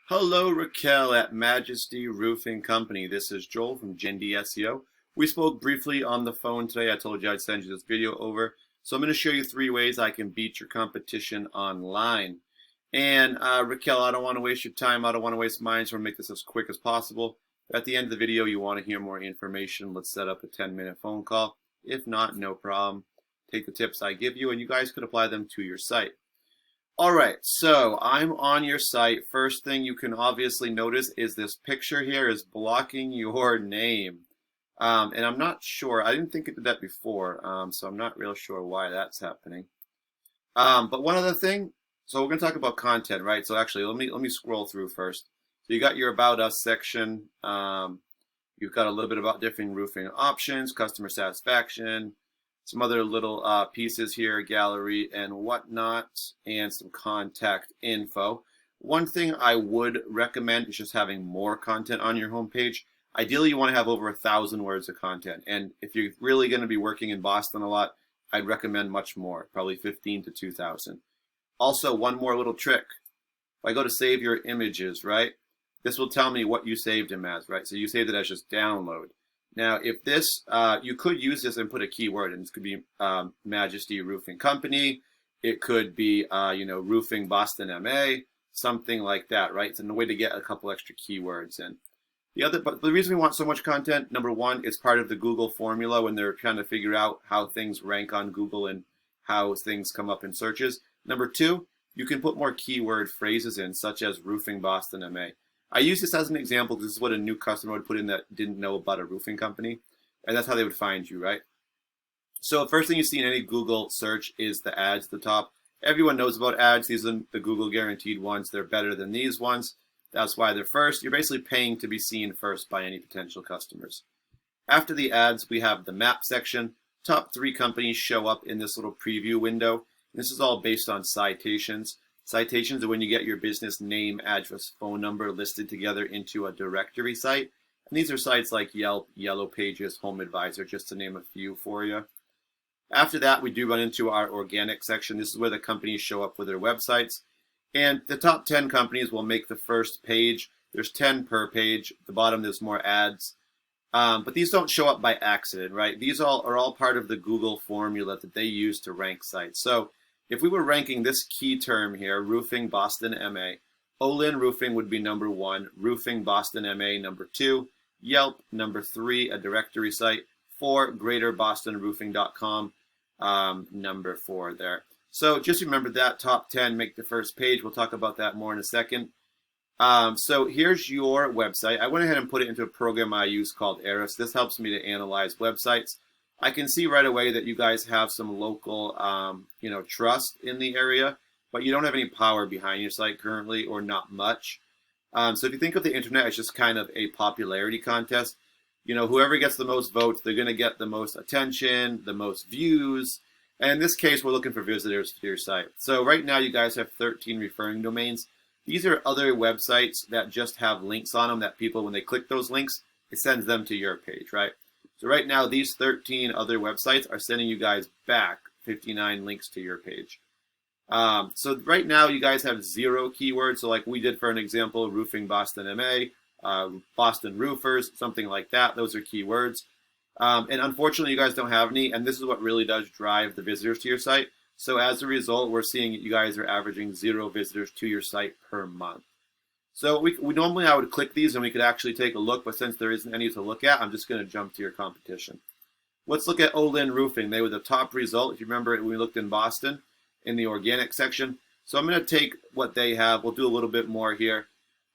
Hello, Riquel at Majesty Roofing Company. This is Joel from JND SEO. We spoke briefly on the phone today. I told you I'd send you this video over. So I'm going to show you 3 ways I can beat your competition online. And Riquel, I don't want to waste your time. I don't want to waste mine, so I'm going to make this as quick as possible. At the end of the video, you want to hear more information. Let's set up a 10-minute phone call. If not, no problem. Take the tips I give you, and you guys could apply them to your site. All right, so I'm on your site. First thing you can obviously notice is this picture here is blocking your name. And I'm not sure, I didn't think it did that before, so I'm not real sure why that's happening. But one other thing, so we're going to talk about content, right? So actually, let me scroll through first. So you got your About Us section. You've got a little bit about different roofing options, customer satisfaction, some other little pieces here, gallery and whatnot, and some contact info. One thing I would recommend is just having more content on your homepage. Ideally, you want to have over 1,000 words of content. And if you're really going to be working in Boston a lot, I'd recommend much more, probably 15 to 2,000. Also, one more little trick. If I go to save your images, right, this will tell me what you saved them as, right? So you saved it as just download. Now, if this, you could use this and put a keyword, and this could be Majesty Roofing Company. It could be, Roofing Boston MA, something like that, right? It's a way to get a couple extra keywords in. But the reason we want so much content, number one, it's part of the Google formula when they're trying to figure out how things rank on Google and how things come up in searches. Number two, you can put more keyword phrases in, such as Roofing Boston MA. I use this as an example because this is what a new customer would put in that didn't know about a roofing company, and that's how they would find you, right? So the first thing you see in any Google search is the ads at the top. Everyone knows about ads. These are the Google guaranteed ones. They're better than these ones. That's why they're first. You're basically paying to be seen first by any potential customers. After the ads, we have the map section. Top 3 companies show up in this little preview window. This is all based on citations. Citations are when you get your business name, address, phone number listed together into a directory site. And these are sites like Yelp, Yellow Pages, Home Advisor, just to name a few for you. After that, we do run into our organic section. This is where the companies show up with their websites. And the top 10 companies will make the first page. There's 10 per page. At the bottom, there's more ads. But these don't show up by accident, right? These are all part of the Google formula that they use to rank sites. So if we were ranking this key term here, Roofing Boston MA, Olin Roofing would be number 1, Roofing Boston MA number 2, Yelp number 3, a directory site, 4, GreaterBostonRoofing.com number 4 there. So just remember that top 10 make the first page. We'll talk about that more in a second. So here's your website. I went ahead and put it into a program I use called Eris. This helps me to analyze websites. I can see right away that you guys have some local, trust in the area, but you don't have any power behind your site currently, or not much. So if you think of the internet as just kind of a popularity contest, whoever gets the most votes, they're going to get the most attention, the most views. And in this case, we're looking for visitors to your site. So right now, you guys have 13 referring domains. These are other websites that just have links on them that people, when they click those links, it sends them to your page, right? So right now, these 13 other websites are sending you guys back 59 links to your page. So right now, you guys have 0 keywords. So like we did for an example, Roofing Boston MA, Boston Roofers, something like that. Those are keywords. And unfortunately, you guys don't have any. And this is what really does drive the visitors to your site. So as a result, we're seeing you guys are averaging 0 visitors to your site per month. So we normally I would click these and we could actually take a look, but since there isn't any to look at, I'm just going to jump to your competition. Let's look at Olin Roofing. They were the top result. If you remember when we looked in Boston in the organic section. So I'm going to take what they have. We'll do a little bit more here.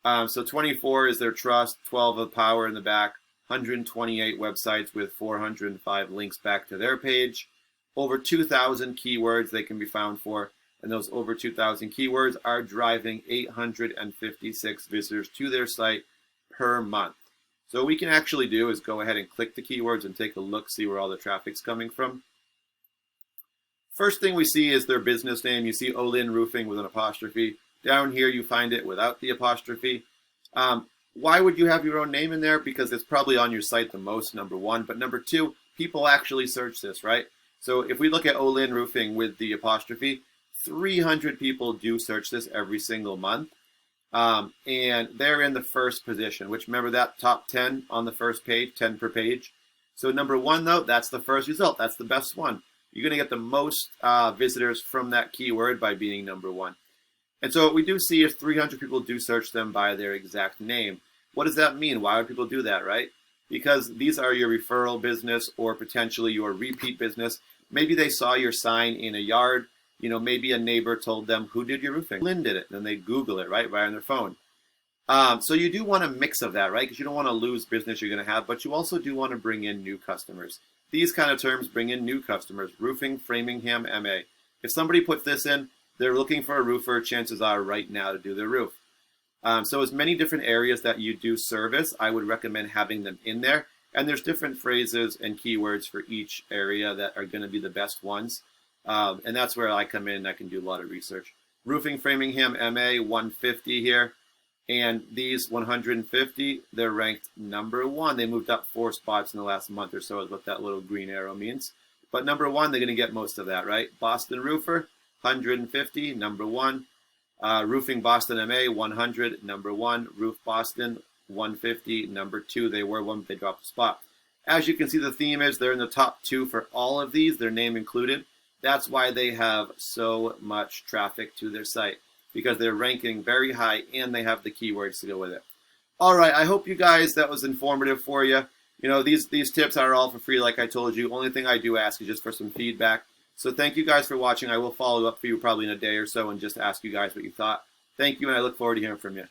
So 24 is their trust, 12 of power in the back, 128 websites with 405 links back to their page. Over 2,000 keywords they can be found for. And those over 2,000 keywords are driving 856 visitors to their site per month. So what we can actually do is go ahead and click the keywords and take a look, see where all the traffic's coming from. First thing we see is their business name. You see Olin Roofing with an apostrophe. Down here you find it without the apostrophe. Why would you have your own name in there? Because it's probably on your site the most, number 1. But number 2, people actually search this, right? So if we look at Olin Roofing with the apostrophe, 300 people do search this every single month. and they're in the first position, which remember that top 10 on the first page, 10 per page. So number 1, though, that's the first result. That's the best one. You're going to get the most visitors from that keyword by being number 1. And so what we do see is 300 people do search them by their exact name. What does that mean? Why would people do that, right? Because these are your referral business or potentially your repeat business. Maybe they saw your sign in a yard. You know, maybe a neighbor told them, who did your roofing? Lynn did it. Then they Google it, right on their phone. So you do want a mix of that, right? Because you don't want to lose business you're going to have, but you also do want to bring in new customers. These kind of terms bring in new customers. Roofing, Framingham, MA. If somebody puts this in, they're looking for a roofer, chances are right now to do their roof. So as many different areas that you do service, I would recommend having them in there. And there's different phrases and keywords for each area that are going to be the best ones. And that's where I come in. I can do a lot of research. Roofing, Framingham, MA, 150 here. And these 150, they're ranked number 1. They moved up 4 spots in the last month or so is what that little green arrow means. But number 1, they're going to get most of that, right? Boston Roofer, 150, number 1. Roofing Boston MA, 100, number 1. Roof Boston, 150, number 2. They were 1, but they dropped a spot. As you can see, the theme is they're in the top 2 for all of these, their name included. That's why they have so much traffic to their site, because they're ranking very high and they have the keywords to go with it. All right, I hope you guys, that was informative for you. You know, these tips are all for free, like I told you. Only thing I do ask is just for some feedback. So thank you guys for watching. I will follow up for you probably in a day or so and just ask you guys what you thought. Thank you, and I look forward to hearing from you.